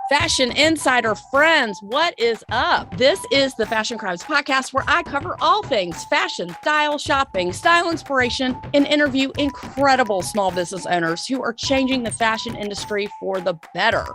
Fashion Insider friends, what is up? This is the Fashion Crimes podcast where I cover all things fashion, style, shopping, style inspiration, and interview incredible small business owners who are changing the fashion industry for the better.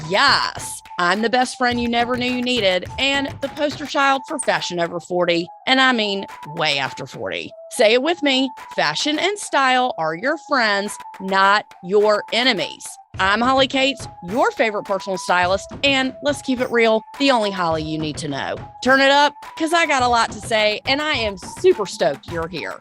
Yes, I'm the best friend you never knew you needed and the poster child for fashion over 40, and I mean way after 40. Say it with me, fashion and style are your friends, not your enemies. I'm Holly Cates, your favorite personal stylist, and let's keep it real, the only Holly you need to know. Turn it up, because I got a lot to say, and I am super stoked you're here.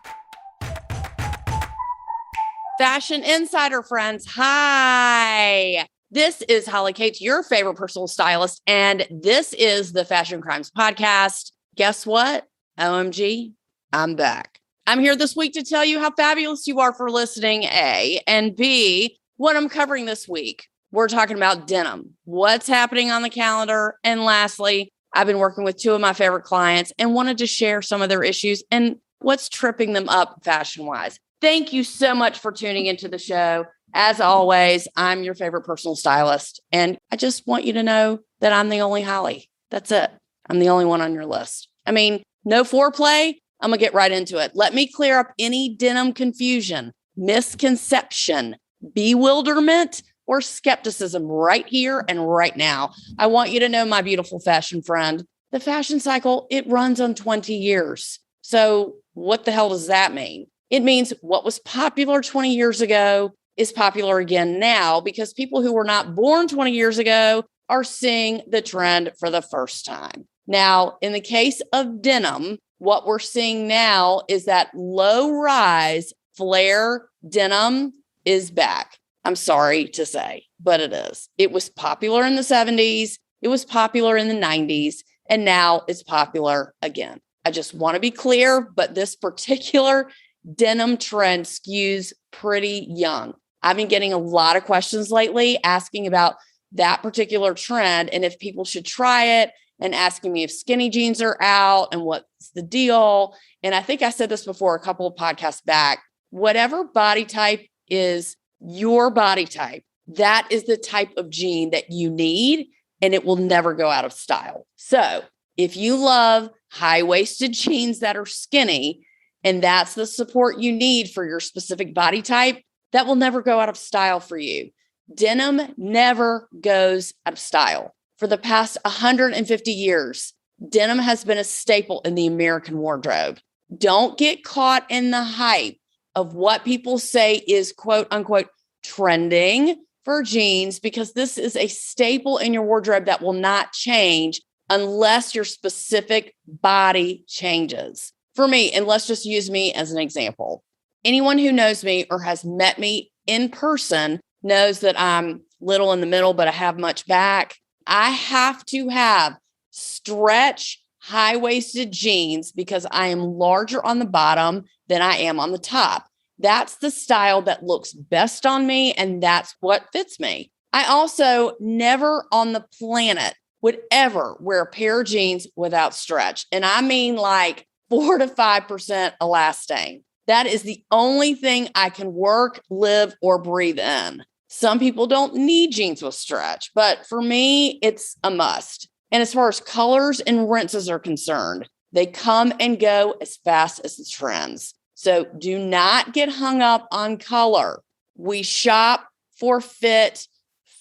Fashion Insider friends, hi! This is Holly Cates, your favorite personal stylist, and this is the Fashion Crimes podcast. Guess what? OMG, I'm back. I'm here this week to tell you how fabulous you are for listening, A, and B, what I'm covering this week. We're talking about denim, what's happening on the calendar. And lastly, I've been working with two of my favorite clients and wanted to share some of their issues and what's tripping them up fashion-wise. Thank you so much for tuning into the show. As always, I'm your favorite personal stylist. And I just want you to know that I'm the only Holly. That's it. I'm the only one on your list. I mean, no foreplay. I'm going to get right into it. Let me clear up any denim confusion, misconception, bewilderment, or skepticism right here and right now. I want you to know, my beautiful fashion friend, the fashion cycle, it runs on 20 years. So what the hell does that mean? It means what was popular 20 years ago is popular again now because people who were not born 20 years ago are seeing the trend for the first time. Now, in the case of denim, what we're seeing now is that low rise flare denim is back. I'm sorry to say, but it is. It was popular in the 70s. It was popular in the 90s. And now it's popular again. I just want to be clear, but this particular denim trend skews pretty young. I've been getting a lot of questions lately asking about that particular trend and if people should try it and asking me if skinny jeans are out and what's the deal. And I think I said this before a couple of podcasts back. Whatever body type is your body type, that is the type of jean that you need, and it will never go out of style. So if you love high-waisted jeans that are skinny, and that's the support you need for your specific body type, that will never go out of style for you. Denim never goes out of style. For the past 150 years, denim has been a staple in the American wardrobe. Don't get caught in the hype of what people say is quote unquote trending for jeans, because this is a staple in your wardrobe that will not change unless your specific body changes. For me, and let's just use me as an example. Anyone who knows me or has met me in person knows that I'm little in the middle, but I have much back. I have to have stretch high-waisted jeans because I am larger on the bottom than I am on the top. That's the style that looks best on me, and that's what fits me. I also never on the planet would ever wear a pair of jeans without stretch. And I mean like 4 to 5% elastane. That is the only thing I can work, live, or breathe in. Some people don't need jeans with stretch, but for me, it's a must. And as far as colors and rinses are concerned, they come and go as fast as the trends. So do not get hung up on color. We shop for fit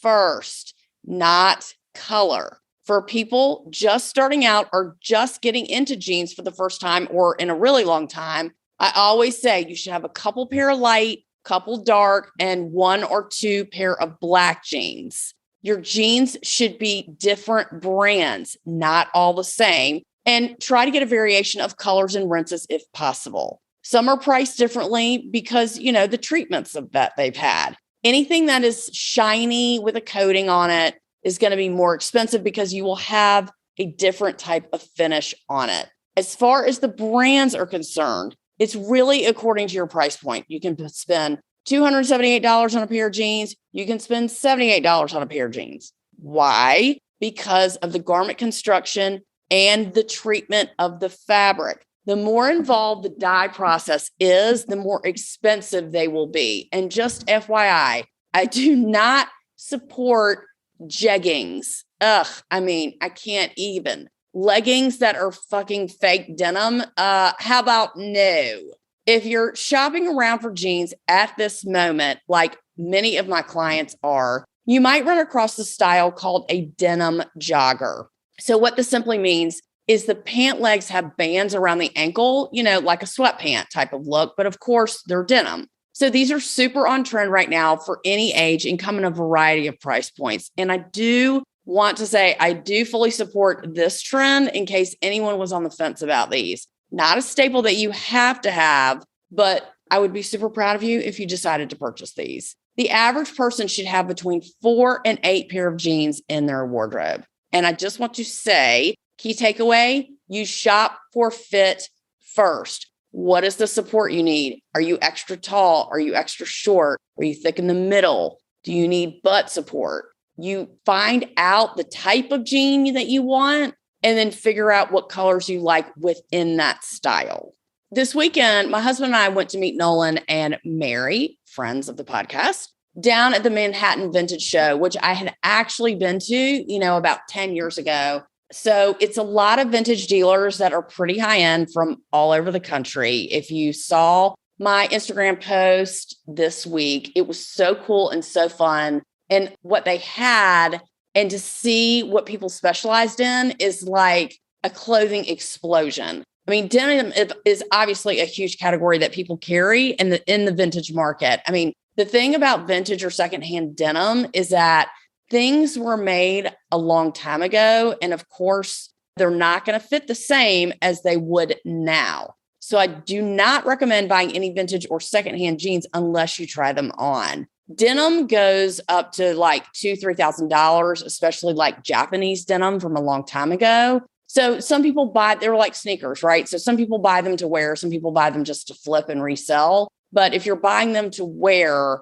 first, not color. For people just starting out or just getting into jeans for the first time or in a really long time, I always say you should have a couple pair of light, couple dark, and 1 or 2 pair of black jeans. Your jeans should be different brands, not all the same, and try to get a variation of colors and rinses if possible. Some are priced differently because, the treatments of that they've had. Anything that is shiny with a coating on it is going to be more expensive because you will have a different type of finish on it. As far as the brands are concerned, it's really according to your price point. You can spend $278 on a pair of jeans. You can spend $78 on a pair of jeans. Why? Because of the garment construction and the treatment of the fabric. The more involved the dye process is, the more expensive they will be. And just FYI, I do not support jeggings. Ugh, I mean, I can't even. Leggings that are fucking fake denim. How about no? If you're shopping around for jeans at this moment, like many of my clients are, you might run across the style called a denim jogger. So what this simply means is the pant legs have bands around the ankle, like a sweatpant type of look, but of course they're denim. So these are super on trend right now for any age and come in a variety of price points. And I do want to say, I do fully support this trend in case anyone was on the fence about these. Not a staple that you have to have, but I would be super proud of you if you decided to purchase these. The average person should have between 4 and 8 pair of jeans in their wardrobe. And I just want to say, key takeaway, you shop for fit first. What is the support you need? Are you extra tall? Are you extra short? Are you thick in the middle? Do you need butt support? You find out the type of jean that you want and then figure out what colors you like within that style. This weekend, my husband and I went to meet Nolan and Mary, friends of the podcast, down at the Manhattan Vintage Show, which I had actually been to, about 10 years ago. So it's a lot of vintage dealers that are pretty high end from all over the country. If you saw my Instagram post this week, it was so cool and so fun. And what they had, and to see what people specialized in is like a clothing explosion. I mean, denim is obviously a huge category that people carry in the vintage market. I mean, the thing about vintage or secondhand denim is that things were made a long time ago. And of course, they're not going to fit the same as they would now. So I do not recommend buying any vintage or secondhand jeans unless you try them on. Denim goes up to like $2,000-$3,000, especially like Japanese denim from a long time ago. So some people they're like sneakers, right? So some people buy them to wear, some people buy them just to flip and resell. But if you're buying them to wear,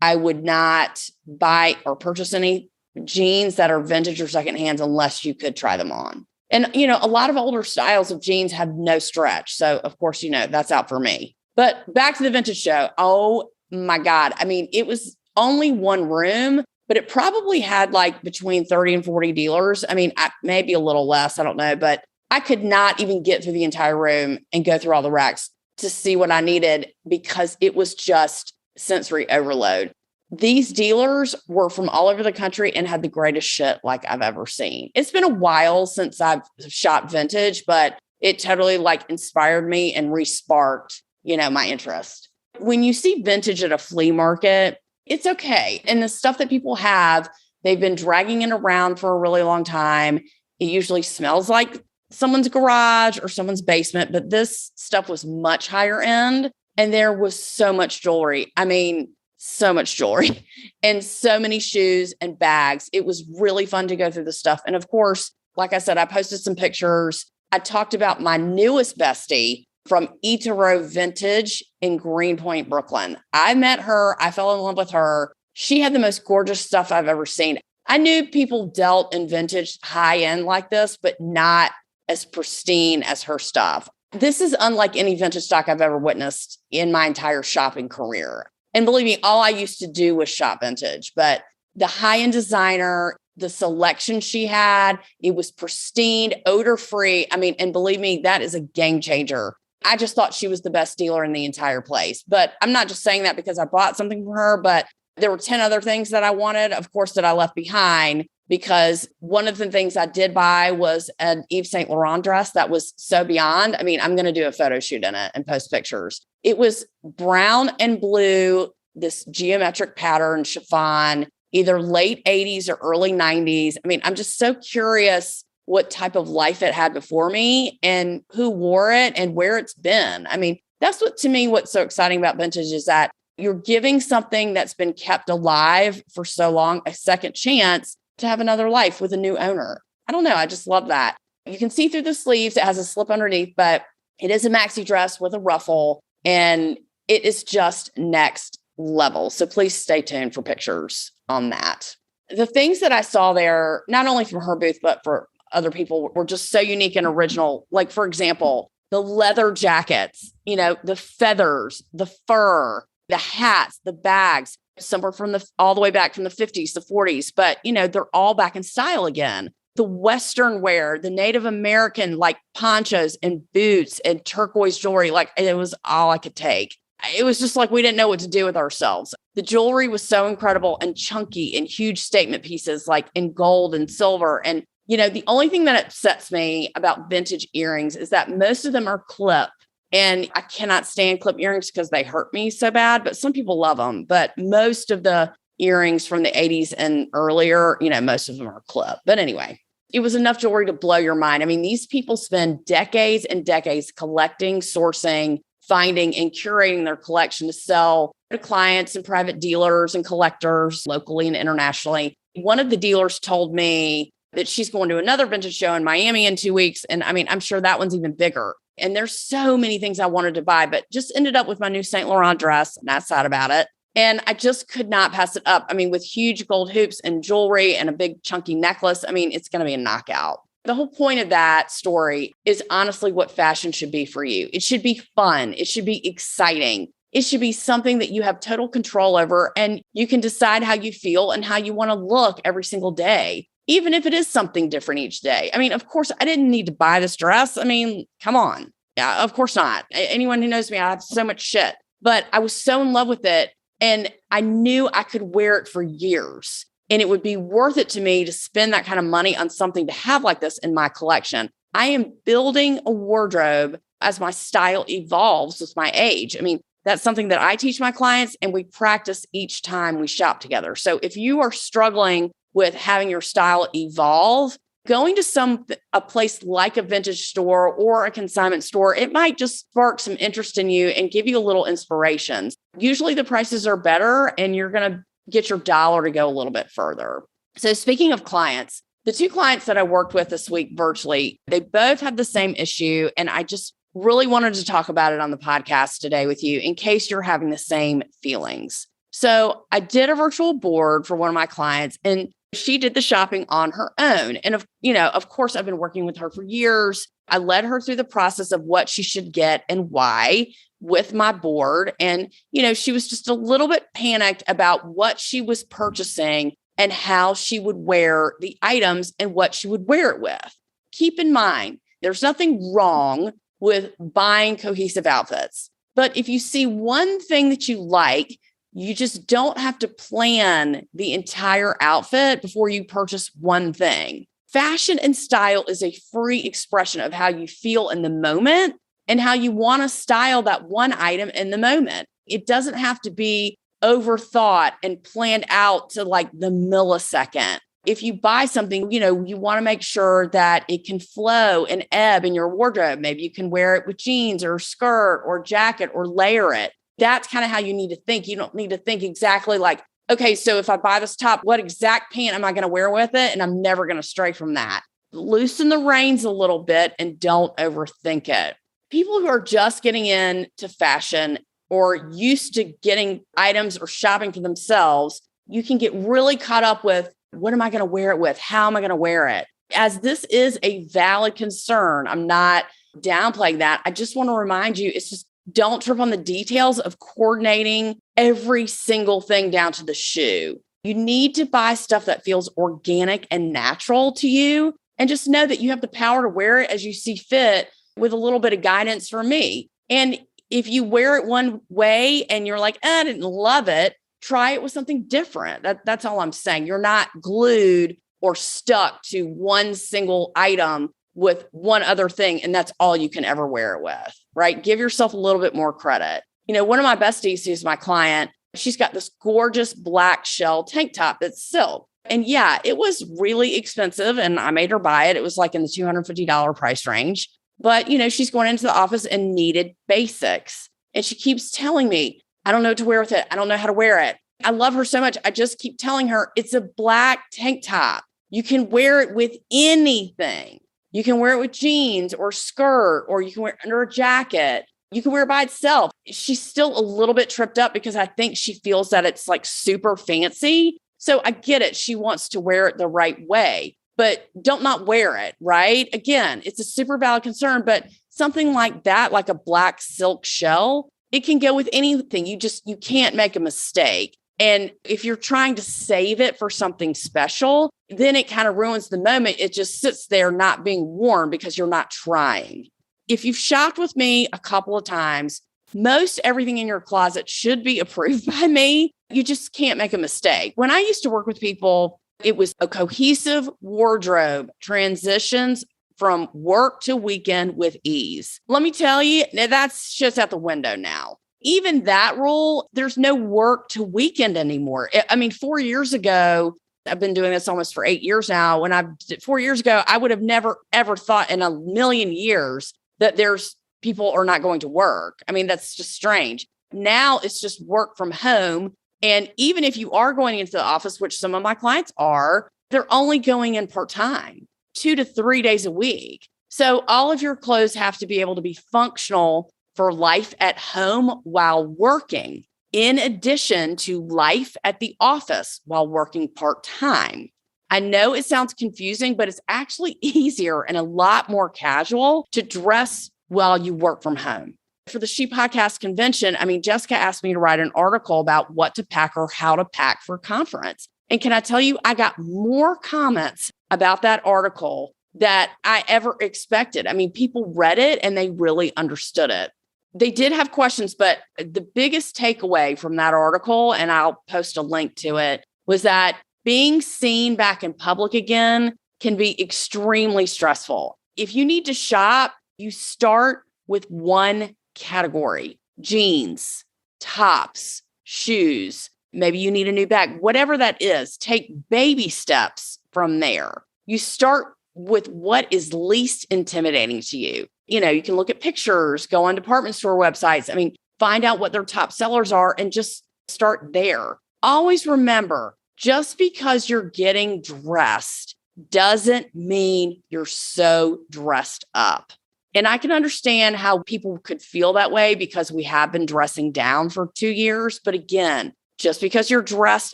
I would not buy or purchase any jeans that are vintage or secondhand unless you could try them on. And, a lot of older styles of jeans have no stretch. So of course, that's out for me. But back to the vintage show. Oh my God. I mean, it was only one room, but it probably had like between 30 and 40 dealers. I mean, maybe a little less, I don't know, but I could not even get through the entire room and go through all the racks to see what I needed because it was just sensory overload. These dealers were from all over the country and had the greatest shit like I've ever seen. It's been a while since I've shopped vintage, but it totally like inspired me and re-sparked, my interest. When you see vintage at a flea market, it's okay. And the stuff that people have, they've been dragging it around for a really long time. It usually smells like someone's garage or someone's basement, but this stuff was much higher end. And there was so much jewelry. I mean, so much jewelry and so many shoes and bags. It was really fun to go through the stuff. And of course, like I said, I posted some pictures. I talked about my newest bestie from Itaro Vintage in Greenpoint, Brooklyn. I met her. I fell in love with her. She had the most gorgeous stuff I've ever seen. I knew people dealt in vintage high end like this, but not as pristine as her stuff. This is unlike any vintage stock I've ever witnessed in my entire shopping career. And believe me, all I used to do was shop vintage, but the high-end designer, the selection she had, it was pristine, odor-free. I mean, and believe me, that is a game changer. I just thought she was the best dealer in the entire place. But I'm not just saying that because I bought something from her, but there were 10 other things that I wanted, of course, that I left behind because one of the things I did buy was an Yves Saint Laurent dress that was so beyond. I mean, I'm going to do a photo shoot in it and post pictures. It was brown and blue, this geometric pattern chiffon, either late 80s or early 90s. I mean, I'm just so curious what type of life it had before me and who wore it and where it's been. I mean, that's to me, what's so exciting about vintage is that you're giving something that's been kept alive for so long a second chance to have another life with a new owner. I don't know. I just love that. You can see through the sleeves. It has a slip underneath, but it is a maxi dress with a ruffle and it is just next level. So please stay tuned for pictures on that. The things that I saw there, not only from her booth, but for other people were just so unique and original. Like, for example, the leather jackets, the feathers, the fur. the hats, the bags, some are from all the way back from the 50s, the 40s, but they're all back in style again. The Western wear, the Native American, like ponchos and boots and turquoise jewelry, like it was all I could take. It was just like we didn't know what to do with ourselves. The jewelry was so incredible and chunky and huge statement pieces like in gold and silver. And, the only thing that upsets me about vintage earrings is that most of them are clip. And I cannot stand clip earrings because they hurt me so bad, but some people love them. But most of the earrings from the 80s and earlier, most of them are clip. But anyway, it was enough jewelry to blow your mind. I mean, these people spend decades and decades collecting, sourcing, finding, and curating their collection to sell to clients and private dealers and collectors locally and internationally. One of the dealers told me that she's going to another vintage show in Miami in 2 weeks. And I mean, I'm sure that one's even bigger. And there's so many things I wanted to buy, but just ended up with my new Saint Laurent dress. And that's sad about it. And I just could not pass it up. I mean, with huge gold hoops and jewelry and a big chunky necklace, I mean, it's going to be a knockout. The whole point of that story is honestly what fashion should be for you. It should be fun. It should be exciting. It should be something that you have total control over and you can decide how you feel and how you want to look every single day, even if it is something different each day. I mean, of course, I didn't need to buy this dress. I mean, come on. Yeah, of course not. Anyone who knows me, I have so much shit, but I was so in love with it. And I knew I could wear it for years and it would be worth it to me to spend that kind of money on something to have like this in my collection. I am building a wardrobe as my style evolves with my age. I mean, that's something that I teach my clients and we practice each time we shop together. So if you are struggling with having your style evolve, going to a place like a vintage store or a consignment store, it might just spark some interest in you and give you a little inspiration. Usually the prices are better and you're going to get your dollar to go a little bit further. So speaking of clients, the 2 clients that I worked with this week virtually, they both had the same issue. And I just really wanted to talk about it on the podcast today with you in case you're having the same feelings. So I did a virtual board for one of my clients and she did the shopping on her own. And of course, I've been working with her for years. I led her through the process of what she should get and why with my board. And, she was just a little bit panicked about what she was purchasing and how she would wear the items and what she would wear it with. Keep in mind, there's nothing wrong with buying cohesive outfits. But if you see one thing that you like, you just don't have to plan the entire outfit before you purchase one thing. Fashion and style is a free expression of how you feel in the moment and how you want to style that one item in the moment. It doesn't have to be overthought and planned out to like the millisecond. If you buy something, you want to make sure that it can flow and ebb in your wardrobe. Maybe you can wear it with jeans or skirt or jacket or layer it. That's kind of how you need to think. You don't need to think exactly like, okay, so if I buy this top, what exact pant am I going to wear with it? And I'm never going to stray from that. Loosen the reins a little bit and don't overthink it. People who are just getting into fashion or used to getting items or shopping for themselves, you can get really caught up with, what am I going to wear it with? How am I going to wear it? As this is a valid concern, I'm not downplaying that. I just want to remind you, it's just, don't trip on the details of coordinating every single thing down to the shoe. You need to buy stuff that feels organic and natural to you. And just know that you have the power to wear it as you see fit with a little bit of guidance from me. And if you wear it one way and you're like, I didn't love it, try it with something different. That's all I'm saying. You're not glued or stuck to one single item with one other thing. And that's all you can ever wear it with, right? Give yourself a little bit more credit. One of my besties, who's my client, she's got this gorgeous black shell tank top that's silk. And yeah, it was really expensive and I made her buy it. It was like in the $250 price range. But, she's going into the office and needed basics. And she keeps telling me, I don't know what to wear with it. I don't know how to wear it. I love her so much. I just keep telling her it's a black tank top. You can wear it with anything. You can wear it with jeans or skirt, or you can wear it under a jacket. You can wear it by itself. She's still a little bit tripped up because I think she feels that it's like super fancy. So I get it. She wants to wear it the right way, but don't not wear it, right? Again, it's a super valid concern, but something like that, like a black silk shell, It can go with anything. You can't make a mistake. And if you're trying to save it for something special, then it kind of ruins the moment. It just sits there not being worn because you're not trying. If you've shopped with me a couple of times, most everything in your closet should be approved by me. You just can't make a mistake. When I used to work with people, it was a cohesive wardrobe, transitions from work to weekend with ease. Let me tell you, that's just out the window now. Even that rule, there's no work to weekend anymore. I mean, 4 years ago, I've been doing this almost for 8 years now. When I did 4 years ago, I would have never, ever thought in a million years that there's people are not going to work. I mean, that's just strange. Now it's just work from home. And even if you are going into the office, which some of my clients are, they're only going in part-time, 2 to 3 days a week. So all of your clothes have to be able to be functional for life at home while working, in addition to life at the office while working part-time. I know it sounds confusing, but it's actually easier and a lot more casual to dress while you work from home. For the She Podcast convention, Jessica asked me to write an article about what to pack or how to pack for a conference. And can I tell you, I got more comments about that article that I ever expected. People read it and they really understood it. They did have questions, but the biggest takeaway from that article, and I'll post a link to it, was that being seen back in public again can be extremely stressful. If you need to shop, you start with one category: jeans, tops, shoes. Maybe you need a new bag, whatever that is. Take baby steps from there. You start with what is least intimidating to you. You can look at pictures, go on department store websites. Find out what their top sellers are and just start there. Always remember, just because you're getting dressed doesn't mean you're so dressed up. And I can understand how people could feel that way because we have been dressing down for 2 years. But again, just because you're dressed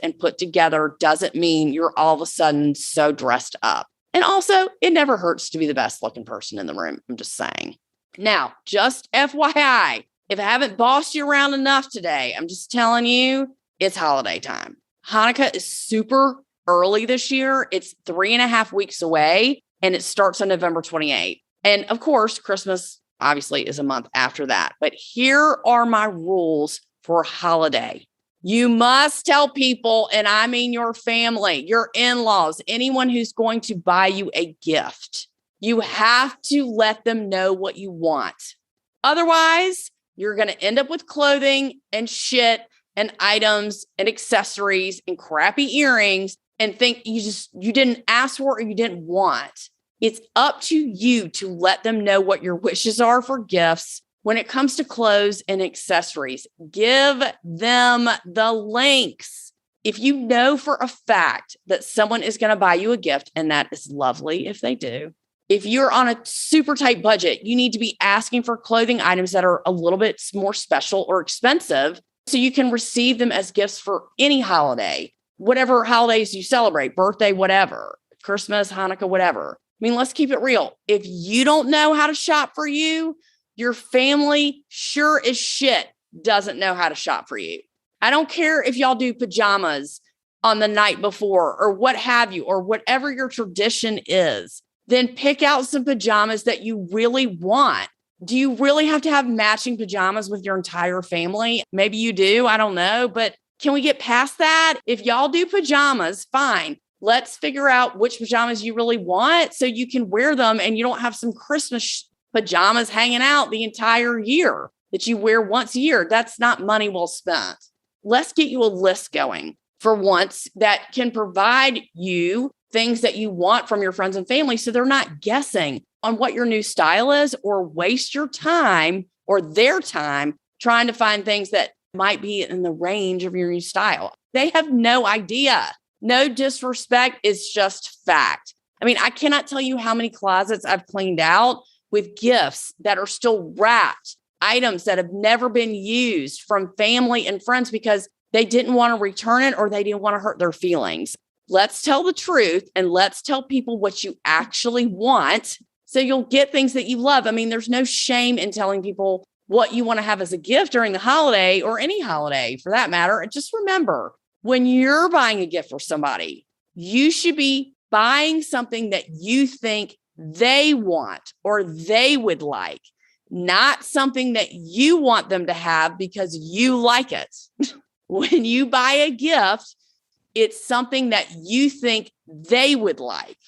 and put together doesn't mean you're all of a sudden so dressed up. And also, it never hurts to be the best looking person in the room. I'm just saying. Now, just FYI, if I haven't bossed you around enough today, I'm just telling you, it's holiday time. Hanukkah is super early this year. It's 3.5 weeks away, and it starts on November 28th. And of course, Christmas obviously is a month after that. But here are my rules for holiday. You must tell people, and I mean your family, your in-laws, anyone who's going to buy you a gift. You have to let them know what you want. Otherwise, you're going to end up with clothing and shit and items and accessories and crappy earrings and think you didn't ask for or you didn't want. It's up to you to let them know what your wishes are for gifts. When it comes to clothes and accessories, give them the links. If you know for a fact that someone is going to buy you a gift, and that is lovely if they do, if you're on a super tight budget, you need to be asking for clothing items that are a little bit more special or expensive so you can receive them as gifts for any holiday, whatever holidays you celebrate, birthday, whatever, Christmas, Hanukkah, whatever. Let's keep it real. If you don't know how to shop for you, your family sure as shit doesn't know how to shop for you. I don't care if y'all do pajamas on the night before or what have you, or whatever your tradition is. Then pick out some pajamas that you really want. Do you really have to have matching pajamas with your entire family? Maybe you do. I don't know. But can we get past that? If y'all do pajamas, fine. Let's figure out which pajamas you really want so you can wear them and you don't have some Christmas pajamas hanging out the entire year that you wear once a year. That's not money well spent. Let's get you a list going for once that can provide you things that you want from your friends and family so they're not guessing on what your new style is or waste your time or their time trying to find things that might be in the range of your new style. They have no idea. No disrespect. It's just fact. I cannot tell you how many closets I've cleaned out with gifts that are still wrapped, items that have never been used from family and friends because they didn't want to return it or they didn't want to hurt their feelings. Let's tell the truth and let's tell people what you actually want so you'll get things that you love. There's no shame in telling people what you want to have as a gift during the holiday or any holiday for that matter. And just remember, when you're buying a gift for somebody, you should be buying something that you think they want or they would like, not something that you want them to have because you like it. When you buy a gift, it's something that you think they would like.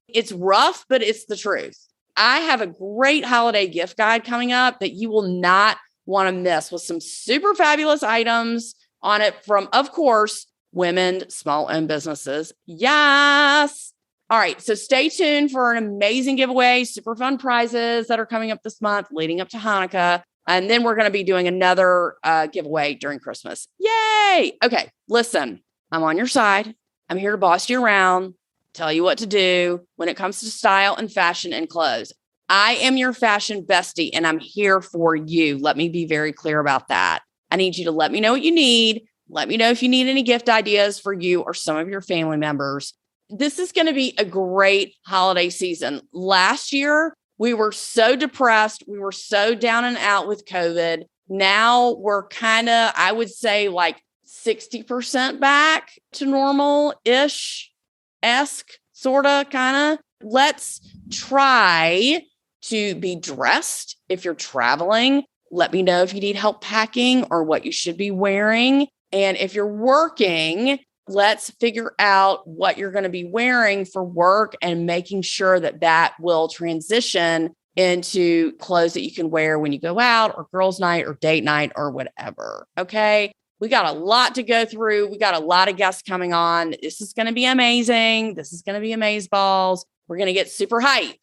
It's rough, but it's the truth. I have a great holiday gift guide coming up that you will not want to miss, with some super fabulous items on it from, of course, women, small-owned businesses. Yes. All right. So stay tuned for an amazing giveaway, super fun prizes that are coming up this month leading up to Hanukkah. And then we're going to be doing another giveaway during Christmas. Yay. Okay. Listen, I'm on your side. I'm here to boss you around, tell you what to do when it comes to style and fashion and clothes. I am your fashion bestie and I'm here for you. Let me be very clear about that. I need you to let me know what you need. Let me know if you need any gift ideas for you or some of your family members. This is going to be a great holiday season. Last year, we were so depressed. We were so down and out with COVID. Now we're kind of, I would say, like 60% back to normal-ish. Esque, sort of, kind of. Let's try to be dressed if you're traveling. Let me know if you need help packing or what you should be wearing. And if you're working, let's figure out what you're going to be wearing for work and making sure that that will transition into clothes that you can wear when you go out or girls' night or date night or whatever. Okay. We got a lot to go through. We got a lot of guests coming on. This is going to be amazing. This is going to be amazeballs. We're going to get super hype,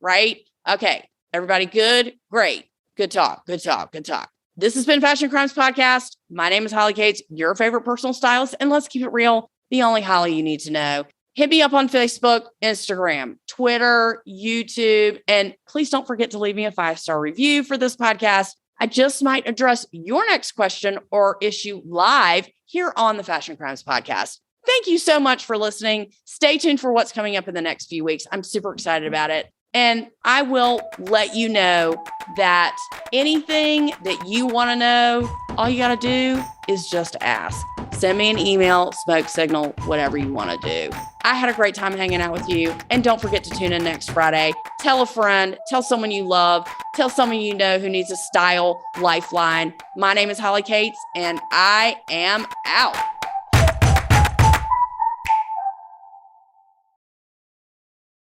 right? Okay. Everybody good? Great. Good talk. This has been Fashion Crimes Podcast. My name is Holly Cates, your favorite personal stylist. And let's keep it real. The only Holly you need to know. Hit me up on Facebook, Instagram, Twitter, YouTube. And please don't forget to leave me a 5-star review for this podcast. I just might address your next question or issue live here on the Fashion Crimes Podcast. Thank you so much for listening. Stay tuned for what's coming up in the next few weeks. I'm super excited about it. And I will let you know that anything that you want to know, all you got to do is just ask. Send me an email, smoke signal, whatever you want to do. I had a great time hanging out with you. And don't forget to tune in next Friday. Tell a friend, tell someone you love, tell someone you know who needs a style lifeline. My name is Holly Cates, and I am out.